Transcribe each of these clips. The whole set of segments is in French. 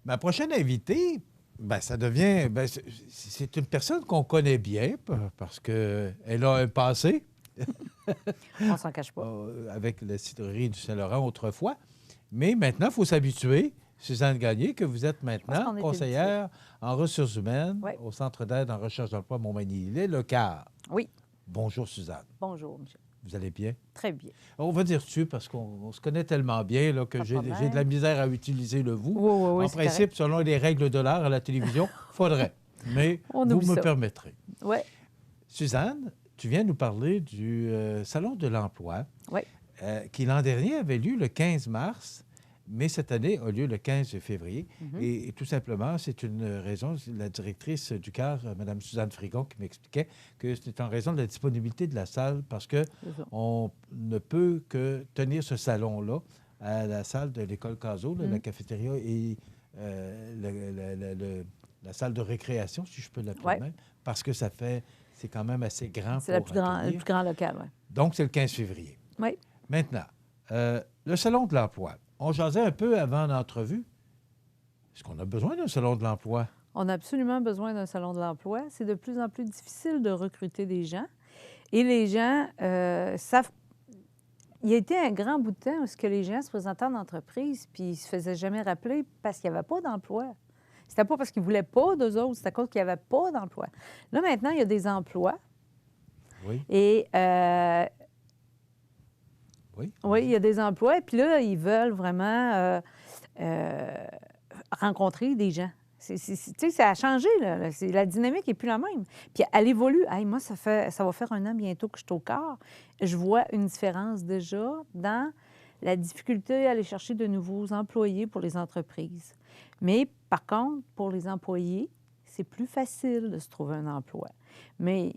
Ma prochaine invitée, ben, ça devient... ben, c'est une personne qu'on connaît bien parce qu'elle a un passé On s'en cache pas. avec la cidrerie du Saint-Laurent autrefois. Mais maintenant, il faut s'habituer. Suzanne Gagné, que vous êtes Je pense maintenant qu'on est conseillère en ressources humaines Oui. au Centre d'aide en recherche d'emploi Montmagny-Lillet, le CAR. Oui. Bonjour, Suzanne. Bonjour, monsieur. Vous allez bien? Très bien. On va dire tu parce qu'on se connaît tellement bien là, que Pas de j'ai problème. de la misère à utiliser le vous. Oui, oui, oui, En c'est principe, correct. selon les règles de l'art à la télévision, faudrait. Mais On vous oublie me ça. permettrez. Oui. Suzanne, tu viens nous parler du Salon de l'emploi Oui. qui l'an dernier avait lieu le 15 mars, mais cette année a lieu le 15 février. Et tout simplement, c'est une raison, la directrice du CAR, Mme Suzanne Frigon, qui m'expliquait que c'était en raison de la disponibilité de la salle parce qu'on ne peut que tenir ce salon-là à la salle de l'école Caso, la cafétéria et la salle de récréation, si je peux l'appeler même, parce que c'est quand même assez grand C'est pour le plus grand local, oui. Donc, c'est le 15 février. Oui. Maintenant, le Salon de l'emploi. On jasait un peu avant l'entrevue. Est-ce qu'on a besoin d'un Salon de l'emploi? On a absolument besoin d'un salon de l'emploi. C'est de plus en plus difficile de recruter des gens. Et les gens savent... Il y a été un grand bout de temps où les gens se présentaient en entreprise puis ils ne se faisaient jamais rappeler parce qu'il n'y avait pas d'emploi. C'était pas parce qu'ils ne voulaient pas d'eux autres, c'était à cause qu'il n'y avait pas d'emploi. Là, maintenant, il y a des emplois. Oui. Et Oui. oui, il y a des emplois. Et puis là, ils veulent vraiment rencontrer des gens. Tu sais, ça a changé, là. La dynamique n'est plus la même. Puis elle évolue. Hey, moi, ça va faire 1 an bientôt que je suis au corps. Je vois une différence déjà dans la difficulté à aller chercher de nouveaux employés pour les entreprises. Mais par contre, pour les employés, c'est plus facile de se trouver un emploi. Mais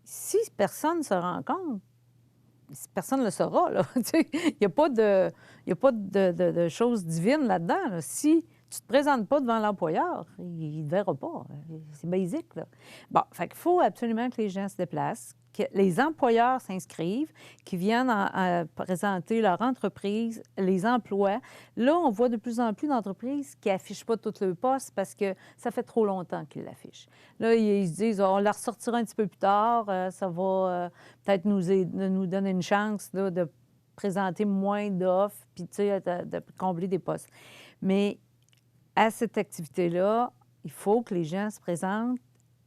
si personne ne se rend compte, personne ne le saura. Il n'y a pas de choses divines là-dedans. Là. Si tu ne te présentes pas devant l'employeur, il ne te verra pas. C'est basique. Là. Bon, fait qu'il faut absolument que les gens se déplacent, que les employeurs s'inscrivent, qu'ils viennent présenter leur entreprise, les emplois. Là, on voit de plus en plus d'entreprises qui n'affichent pas tout le poste parce que ça fait trop longtemps qu'ils l'affichent. Là, ils se disent, on la ressortira un petit peu plus tard, ça va peut-être nous donner une chance là, de présenter moins d'offres puis, tu sais, de combler des postes. Mais à cette activité-là, il faut que les gens se présentent,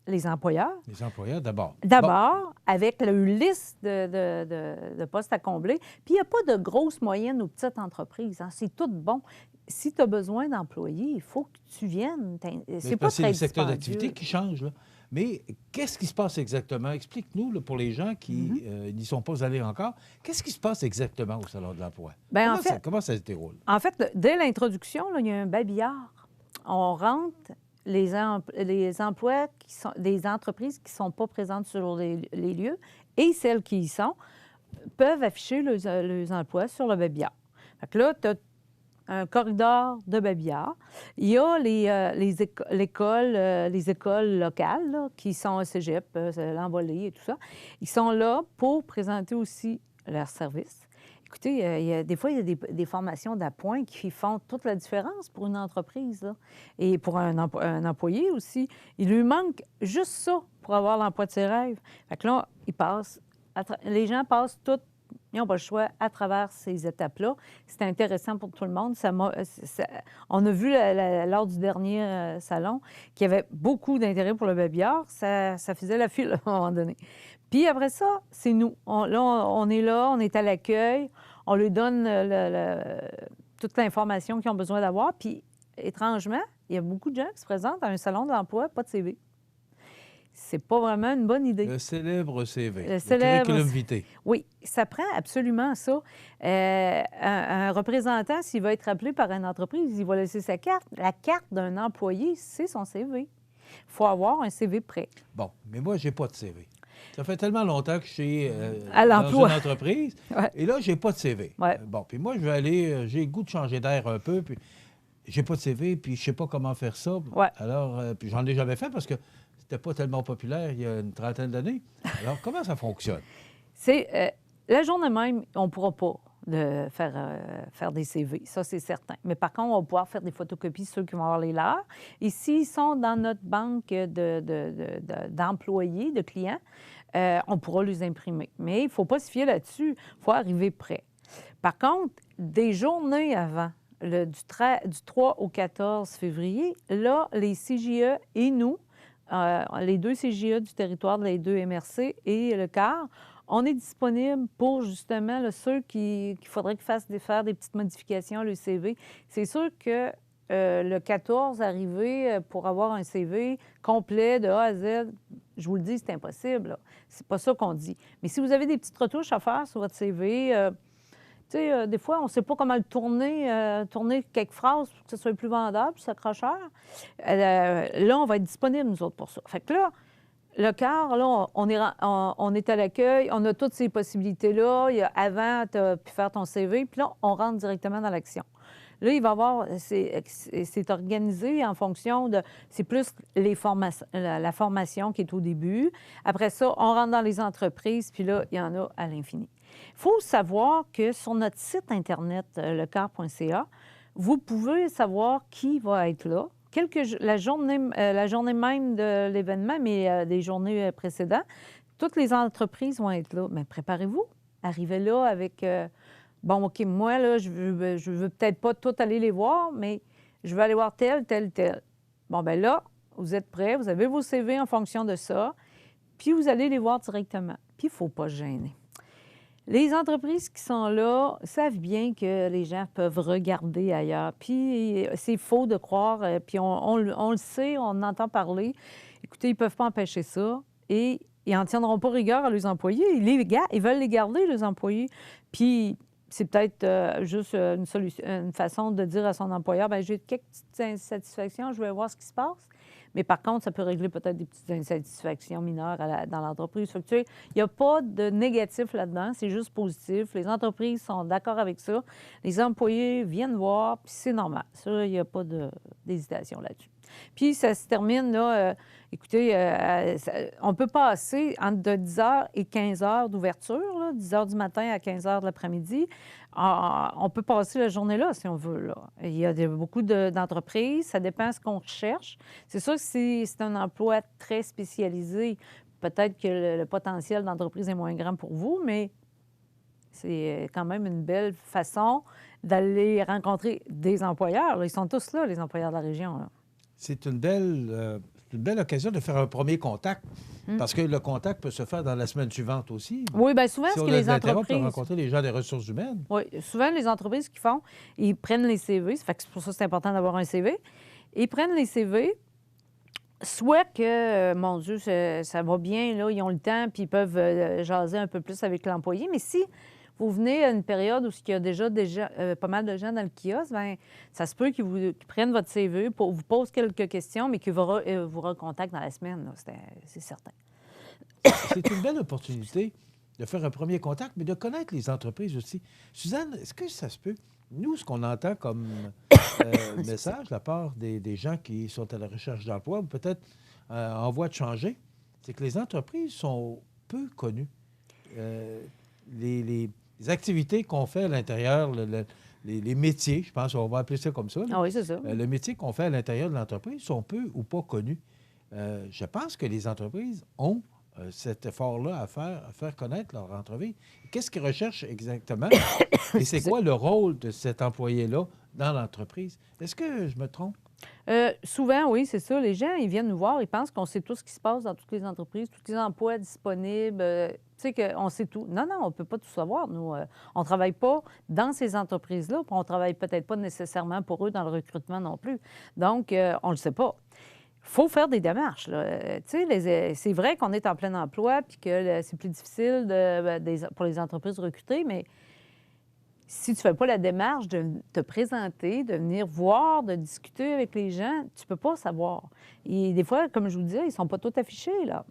les employeurs. Les employeurs, d'abord. D'abord, avec une liste de postes à combler. Puis, il n'y a pas de grosses, moyennes ou petites entreprises. Hein. C'est tout bon. Si tu as besoin d'employés, il faut que tu viennes. C'est pas très le secteur dispendieux. d'activité qui change, là. Mais qu'est-ce qui se passe exactement? Explique-nous, là, pour les gens qui n'y sont pas allés encore, qu'est-ce qui se passe exactement au Salon de l'emploi? Bien, Comment ça se déroule? En fait, dès l'introduction, là, il y a un babillard. On rentre les emplois des entreprises qui ne sont pas présentes sur les lieux et celles qui y sont peuvent afficher leurs emplois sur le babillard. Fait que là, tu as un corridor de babillard. Il y a les écoles locales là, qui sont au cégep, l'envolée et tout ça. Ils sont là pour présenter aussi leurs services. Écoutez, des fois, il y a des formations d'appoint qui font toute la différence pour une entreprise. Là. Et pour un employé aussi. Il lui manque juste ça pour avoir l'emploi de ses rêves. Fait que là, les gens passent tout. Ils n'ont pas le choix à travers ces étapes-là. C'est intéressant pour tout le monde. On a vu lors du dernier salon qu'il y avait beaucoup d'intérêt pour le babillard. Ça faisait la file à un moment donné. Puis après ça, c'est nous. On est là, on est à l'accueil. On lui donne toute l'information qu'ils ont besoin d'avoir. Puis, étrangement, il y a beaucoup de gens qui se présentent à un salon de l'emploi, pas de CV. C'est pas vraiment une bonne idée. Le célèbre CV, le célèbre curriculum vitae. Oui, ça prend absolument ça. Un représentant, s'il va être appelé par une entreprise, il va laisser sa carte. La carte d'un employé, c'est son CV. Il faut avoir un CV prêt. Bon, mais moi, j'ai pas de CV. Ça fait tellement longtemps que je suis à dans l'emploi. une entreprise. Ouais. Et là, j'ai pas de CV. Ouais. Bon, puis moi, je vais aller, j'ai le goût de changer d'air un peu, puis j'ai pas de CV, puis je sais pas comment faire ça. Ouais. Alors, puis j'en ai jamais fait parce que c'était pas tellement populaire il y a une trentaine d'années. Alors, comment ça fonctionne? C'est la journée même, on ne pourra pas. de faire des CV. Ça, c'est certain. Mais par contre, on va pouvoir faire des photocopies, ceux qui vont avoir les leurs. Et s'ils sont dans notre banque d'employés, de clients, on pourra les imprimer. Mais il ne faut pas se fier là-dessus. Il faut arriver prêt. Par contre, des journées avant, du 3 au 14 février, là, les CJE et nous, les 2 CJE du territoire, les 2 MRC et le CAR, on est disponible pour justement là, ceux qu'il faudrait faire des petites modifications à le CV. C'est sûr que le 14, arriver pour avoir un CV complet de A à Z, je vous le dis, c'est impossible. C'est pas ça qu'on dit. Mais si vous avez des petites retouches à faire sur votre CV, tu sais, des fois, on ne sait pas comment le tourner quelques phrases pour que ce soit plus vendable, plus accrocheur. Là, on va être disponible, nous autres, pour ça. Fait que là, le CAR, là, on est à l'accueil, on a toutes ces possibilités-là. Avant, tu as pu faire ton CV, puis là, on rentre directement dans l'action. Là, il va y avoir, c'est organisé en fonction de, c'est plus la formation qui est au début. Après ça, on rentre dans les entreprises, puis là, il y en a à l'infini. Il faut savoir que sur notre site Internet, lecar.ca, vous pouvez savoir qui va être là. La journée même de l'événement, mais des journées précédentes, toutes les entreprises vont être là. Mais préparez-vous. Arrivez là avec... bon, OK, moi, là, je veux peut-être pas tout aller les voir, mais je veux aller voir tel. Bon, bien là, vous êtes prêts, vous avez vos CV en fonction de ça, puis vous allez les voir directement. Puis il ne faut pas se gêner. Les entreprises qui sont là savent bien que les gens peuvent regarder ailleurs. Puis c'est faux de croire, puis on le sait, on entend parler. Écoutez, ils ne peuvent pas empêcher ça. Et ils n'en tiendront pas rigueur à leurs employés. Ils veulent les garder, les employés. Puis c'est peut-être juste une façon de dire à son employeur, bien, j'ai quelques petites insatisfactions, je vais voir ce qui se passe. Mais par contre, ça peut régler peut-être des petites insatisfactions mineures dans l'entreprise. Fait que, tu sais, il n'y a pas de négatif là-dedans, c'est juste positif. Les entreprises sont d'accord avec ça. Les employés viennent voir, puis c'est normal. Ça, il n'y a pas d'hésitation là-dessus. Puis ça se termine, là, écoutez, on peut passer entre 10 h et 15 h d'ouverture, là, 10 h du matin à 15 h de l'après-midi. On peut passer la journée là, si on veut. Là. Il y a beaucoup d'entreprises, ça dépend de ce qu'on recherche. C'est sûr que c'est un emploi très spécialisé. Peut-être que le potentiel d'entreprise est moins grand pour vous, mais c'est quand même une belle façon d'aller rencontrer des employeurs. Là. Ils sont tous là, les employeurs de la région. Là. C'est une belle occasion de faire un premier contact, parce que le contact peut se faire dans la semaine suivante aussi. Oui, bien souvent, si ce on que a les de l'intérêt, entreprises... on peut rencontrer les gens des ressources humaines. Oui, souvent, les entreprises qui font, ils prennent les CV, ça fait que c'est pour ça que c'est important d'avoir un CV. Ils prennent les CV, soit que, mon Dieu, ça va bien, là, ils ont le temps, puis ils peuvent jaser un peu plus avec l'employé, mais si vous venez à une période où il y a déjà pas mal de gens dans le kiosque, bien, ça se peut qu'ils prennent votre CV, vous posent quelques questions, mais qu'ils vous recontactent dans la semaine. Là, c'est certain. C'est une belle opportunité de faire un premier contact, mais de connaître les entreprises aussi. Suzanne, est-ce que ça se peut? Nous, ce qu'on entend comme message de la part des gens qui sont à la recherche d'emploi, ou peut-être en voie de changer, c'est que les entreprises sont peu connues. Les activités qu'on fait à l'intérieur, les métiers, je pense qu'on va appeler ça comme ça. Là, ah oui, c'est ça. le métier qu'on fait à l'intérieur de l'entreprise sont peu ou pas connus. Je pense que les entreprises ont cet effort-là à faire connaître leur entreprise. Qu'est-ce qu'ils recherchent exactement? Et c'est quoi le rôle de cet employé-là dans l'entreprise? Est-ce que je me trompe? Souvent, oui, c'est ça. Les gens, ils viennent nous voir, ils pensent qu'on sait tout ce qui se passe dans toutes les entreprises, tous les emplois disponibles, tu sais, qu'on sait tout. Non, on ne peut pas tout savoir, nous. On ne travaille pas dans ces entreprises-là, puis on ne travaille peut-être pas nécessairement pour eux dans le recrutement non plus. Donc, on ne le sait pas. Il faut faire des démarches. C'est vrai qu'on est en plein emploi puis que c'est plus difficile pour les entreprises de recruter, mais si tu ne fais pas la démarche de te présenter, de venir voir, de discuter avec les gens, tu ne peux pas savoir. Et des fois, comme je vous disais, ils ne sont pas tous affichés, là.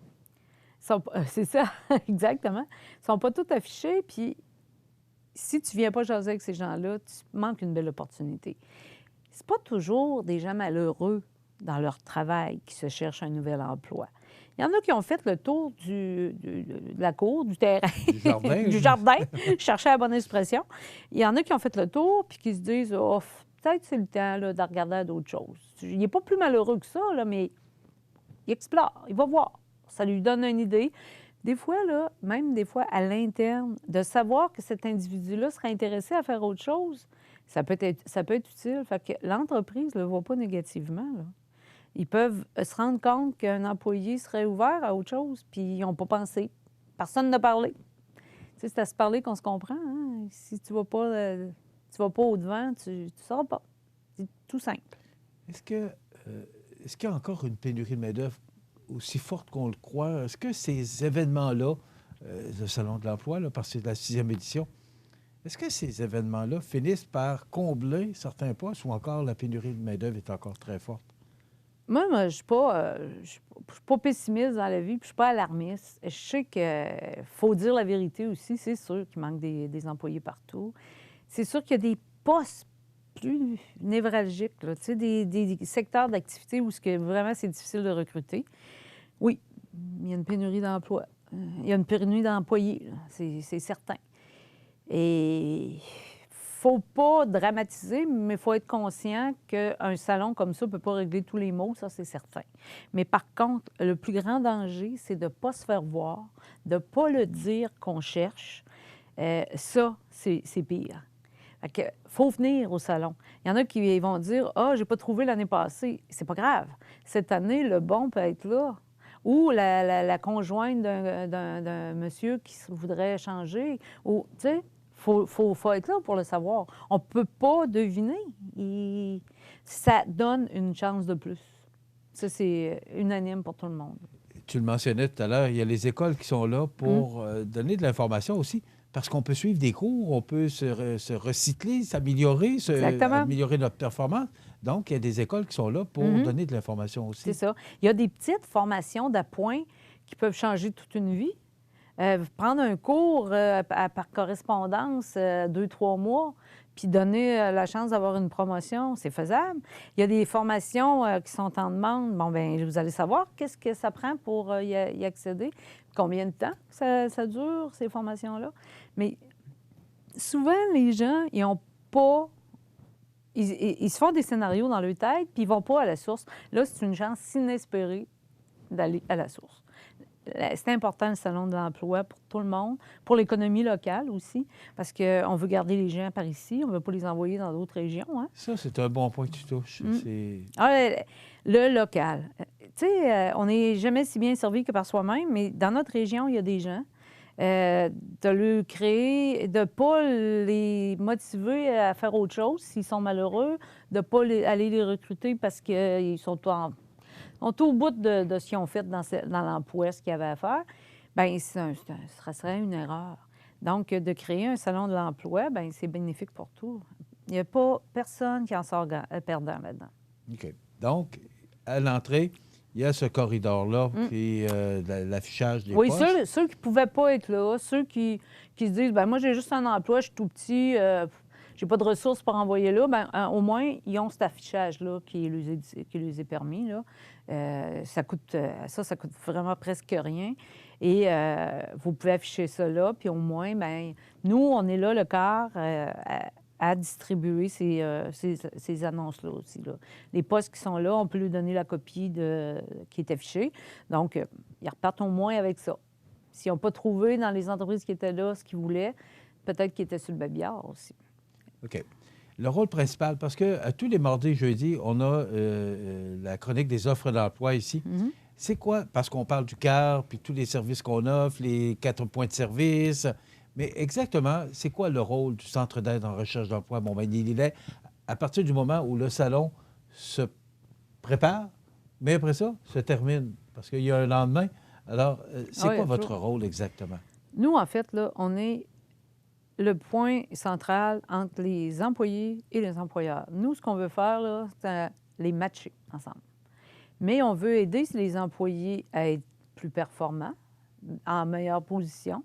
C'est ça, exactement. Ils ne sont pas tous affichés, puis si tu ne viens pas jaser avec ces gens-là, tu manques une belle opportunité. C'est pas toujours des gens malheureux dans leur travail qui se cherchent un nouvel emploi. Il y en a qui ont fait le tour de la cour, du terrain, Du jardin. du jardin. Je cherchais la bonne expression. Il y en a qui ont fait le tour puis qui se disent oh, peut-être c'est le temps là, de regarder à d'autres choses. Il n'est pas plus malheureux que ça, là, mais il explore, il va voir. Ça lui donne une idée. Des fois, là, même des fois à l'interne, de savoir que cet individu-là serait intéressé à faire autre chose, ça peut être utile. Fait que l'entreprise ne le voit pas négativement, là. Ils peuvent se rendre compte qu'un employé serait ouvert à autre chose, puis ils n'ont pas pensé. Personne n'a parlé. Tu sais, c'est à se parler qu'on se comprend. Hein? Si tu ne vas pas au-devant, tu ne sauras pas. C'est tout simple. Est-ce qu'il y a encore une pénurie de main-d'œuvre aussi forte qu'on le croit? Est-ce que ces événements-là, le Salon de l'emploi, là, parce que c'est la 6e édition, est-ce que ces événements-là finissent par combler certains postes ou encore la pénurie de main-d'œuvre est encore très forte? Moi, je ne suis pas pessimiste dans la vie, puis je ne suis pas alarmiste. Je sais qu'il faut dire la vérité aussi. C'est sûr qu'il manque des employés partout. C'est sûr qu'il y a des postes plus névralgiques, là, tu sais, des secteurs d'activité où vraiment c'est difficile de recruter. Oui, il y a une pénurie d'emplois. Il y a une pénurie d'employés, là, c'est certain. Et faut pas dramatiser, mais il faut être conscient qu'un salon comme ça ne peut pas régler tous les maux, ça, c'est certain. Mais par contre, le plus grand danger, c'est de ne pas se faire voir, de ne pas le dire qu'on cherche. Ça, c'est pire. Fait que faut venir au salon. Il y en a qui vont dire « Ah, j'ai pas trouvé l'année passée. » C'est pas grave. Cette année, le bon peut être là. Ou la conjointe d'un monsieur qui voudrait changer. Ou, tu sais, faut être là pour le savoir. On ne peut pas deviner. Ça donne une chance de plus. Ça, c'est unanime pour tout le monde. Tu le mentionnais tout à l'heure, il y a les écoles qui sont là pour donner de l'information aussi, parce qu'on peut suivre des cours, on peut se recycler, s'améliorer, améliorer notre performance. Donc, il y a des écoles qui sont là pour donner de l'information aussi. C'est ça. Il y a des petites formations d'appoint qui peuvent changer toute une vie. Prendre un cours par correspondance 2-3 mois, puis donner la chance d'avoir une promotion, c'est faisable. Il y a des formations qui sont en demande. Bon, bien, vous allez savoir qu'est-ce que ça prend pour y accéder, combien de temps ça dure, ces formations-là. Mais souvent, les gens, ils n'ont pas... Ils se font des scénarios dans leur tête, puis ils ne vont pas à la source. Là, c'est une chance inespérée d'aller à la source. C'est important, le Salon de l'emploi, pour tout le monde, pour l'économie locale aussi, parce qu'on veut garder les gens par ici, on ne veut pas les envoyer dans d'autres régions. Hein? Ça, c'est un bon point que tu touches. Le local. Tu sais, on n'est jamais si bien servi que par soi-même, mais dans notre région, il y a des gens. De le créer, de ne pas les motiver à faire autre chose s'ils sont malheureux, de ne pas aller les recruter parce qu'ils sont au bout de ce qu'ils ont fait dans l'emploi, ce qu'ils avaient à faire, bien, ça serait une erreur. Donc, de créer un salon de l'emploi, bien, c'est bénéfique pour tout. Il n'y a pas personne qui en sort perdant là-dedans. OK. Donc, à l'entrée, il y a ce corridor-là, puis l'affichage des postes. Oui, ceux qui ne pouvaient pas être là, ceux qui se disent, bien, moi, j'ai juste un emploi, je suis tout petit, j'ai pas de ressources pour envoyer là, bien, au moins, ils ont cet affichage-là qui les est permis, là. Ça coûte vraiment presque rien. Et vous pouvez afficher ça là, puis au moins, bien, nous, on est là, le quart, à distribuer ces annonces-là aussi. Là. Les postes qui sont là, on peut lui donner la copie qui est affichée. Donc, ils repartent au moins avec ça. S'ils n'ont pas trouvé dans les entreprises qui étaient là ce qu'ils voulaient, peut-être qu'ils étaient sur le babillard aussi. OK. Le rôle principal, parce que à tous les mardis et jeudis, on a la chronique des offres d'emploi ici. Mm-hmm. C'est quoi? Parce qu'on parle du CAR, puis tous les services qu'on offre, les 4 points de service. Mais exactement, c'est quoi le rôle du Centre d'aide en recherche d'emploi? Bon, bien, il est à partir du moment où le salon se prépare, mais après ça, se termine, parce qu'il y a un lendemain. Alors, c'est quoi votre rôle exactement? Nous, en fait, là, on est le point central entre les employés et les employeurs. Nous, ce qu'on veut faire, là, c'est les matcher ensemble. Mais on veut aider les employés à être plus performants, en meilleure position.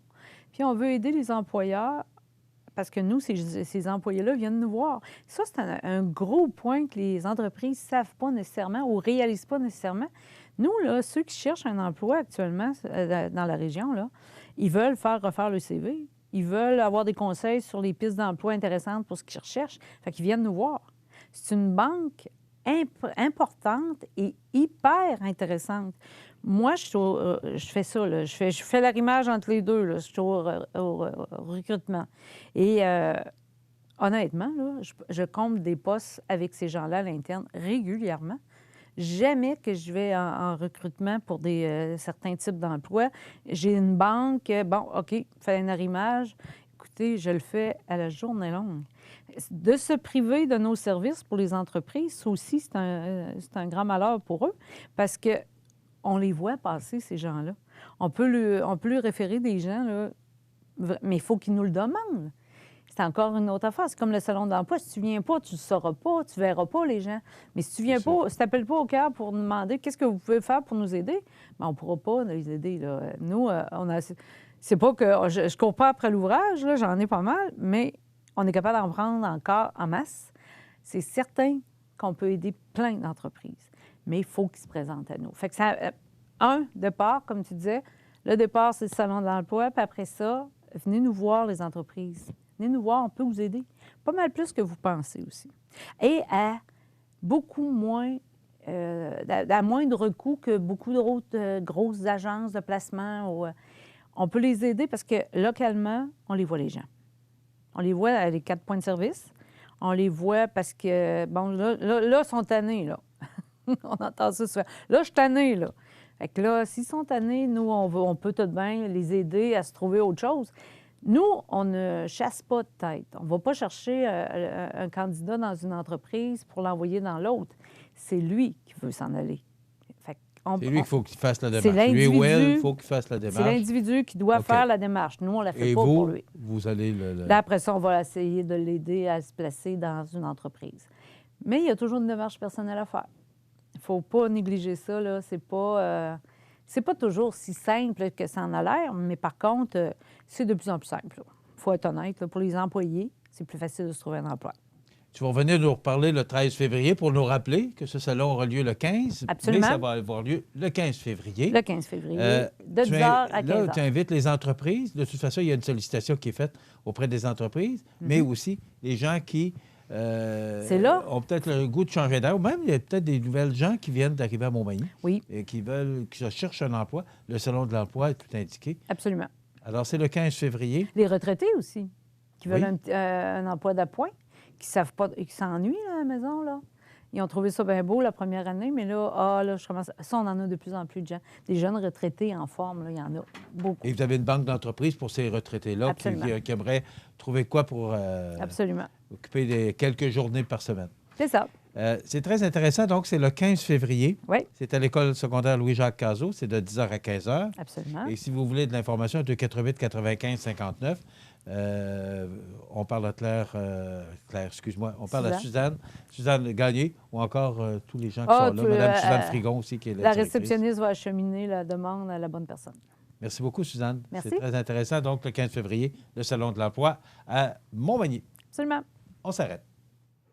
Puis on veut aider les employeurs parce que nous, ces employés-là viennent nous voir. Ça, c'est un gros point que les entreprises ne savent pas nécessairement ou ne réalisent pas nécessairement. Nous, là, ceux qui cherchent un emploi actuellement dans la région, là, ils veulent faire refaire le CV. Ils veulent avoir des conseils sur les pistes d'emploi intéressantes pour ce qu'ils recherchent. Fait qu'ils viennent nous voir. C'est une banque importante et hyper intéressante. Moi, je fais ça, là. Je fais l'arrimage entre les deux, là. Je suis au recrutement. Et honnêtement, là, je comble des postes avec ces gens-là à l'interne régulièrement. Jamais que je vais en recrutement pour certains types d'emplois. J'ai une banque, bon, OK, fais un arrimage. Écoutez, je le fais à la journée longue. De se priver de nos services pour les entreprises, ça aussi, c'est un grand malheur pour eux parce qu'on les voit passer, ces gens-là. On peut lui référer des gens, là, mais il faut qu'ils nous le demandent. C'est encore une autre affaire. C'est comme le salon de l'emploi. Si tu ne viens pas, tu ne sauras pas, tu ne verras pas les gens. Mais si tu viens pas, si tu n'appelles pas au cœur pour nous demander qu'est-ce que vous pouvez faire pour nous aider, bien, on ne pourra pas les aider. Là. Nous, c'est pas que je ne cours pas après l'ouvrage, là, j'en ai pas mal, mais on est capable d'en prendre encore en masse. C'est certain qu'on peut aider plein d'entreprises, mais il faut qu'ils se présentent à nous. Fait que ça, départ, comme tu disais, le départ, c'est le salon de l'emploi, puis après ça, venez nous voir, les entreprises. Venez nous voir, on peut vous aider. Pas mal plus que vous pensez aussi. Et à beaucoup moins, à moindre coût que beaucoup d'autres grosses agences de placement. On peut les aider parce que localement, on les voit, les gens. On les voit à les 4 points de service. On les voit parce que, bon, là ils sont tannés, là. On entend ça souvent. Là, je suis tannée, là. Fait que là, s'ils sont tannés, nous, on peut tout de bien les aider à se trouver autre chose. Nous, on ne chasse pas de tête. On ne va pas chercher un candidat dans une entreprise pour l'envoyer dans l'autre. C'est lui qui veut s'en aller. C'est lui qu'il faut qu'il fasse la démarche. Lui ou elle, il faut qu'il fasse la démarche. C'est l'individu qui doit faire la démarche. Nous, on ne la fait pas pour lui. Vous allez Là, après ça, on va essayer de l'aider à se placer dans une entreprise. Mais il y a toujours une démarche personnelle à faire. Il ne faut pas négliger ça, là. C'est pas toujours si simple que ça en a l'air, mais par contre, c'est de plus en plus simple. Il faut être honnête. Là, pour les employés, c'est plus facile de se trouver un emploi. Tu vas venir nous reparler le 13 février pour nous rappeler que ce salon aura lieu le 15. Absolument. Mais ça va avoir lieu le 15 février. Le 15 février, de 10h à 15h. Là, tu invites les entreprises. De toute façon, il y a une sollicitation qui est faite auprès des entreprises, mais aussi les gens qui ont peut-être le goût de changer d'air. Ou même, il y a peut-être des nouvelles gens qui viennent d'arriver à Montmagny et qui cherchent un emploi. Le salon de l'emploi est tout indiqué. Absolument. Alors, c'est le 15 février. Les retraités aussi, qui veulent un emploi d'appoint, qui ne savent pas, et qui s'ennuient là, à la maison, là. Ils ont trouvé ça bien beau la première année, mais là, je commence... Ça, on en a de plus en plus de gens. Des jeunes retraités en forme, là, il y en a beaucoup. Et vous avez une banque d'entreprise pour ces retraités-là qui aimeraient trouver quoi pour occuper quelques journées par semaine. C'est ça. C'est très intéressant. Donc, c'est le 15 février. Oui. C'est à l'école secondaire Louis-Jacques Cazot. C'est de 10h à 15h. Absolument. Et si vous voulez de l'information, 248-95-59. On parle à Claire, excuse-moi. On parle à Suzanne Gagné, ou encore tous les gens qui sont là. Mme Suzanne Frigon aussi, qui est la réceptionniste va acheminer la demande à la bonne personne. Merci beaucoup, Suzanne. Merci. C'est très intéressant. Donc, le 15 février, le Salon de l'emploi à Montmagny. Absolument. On s'arrête.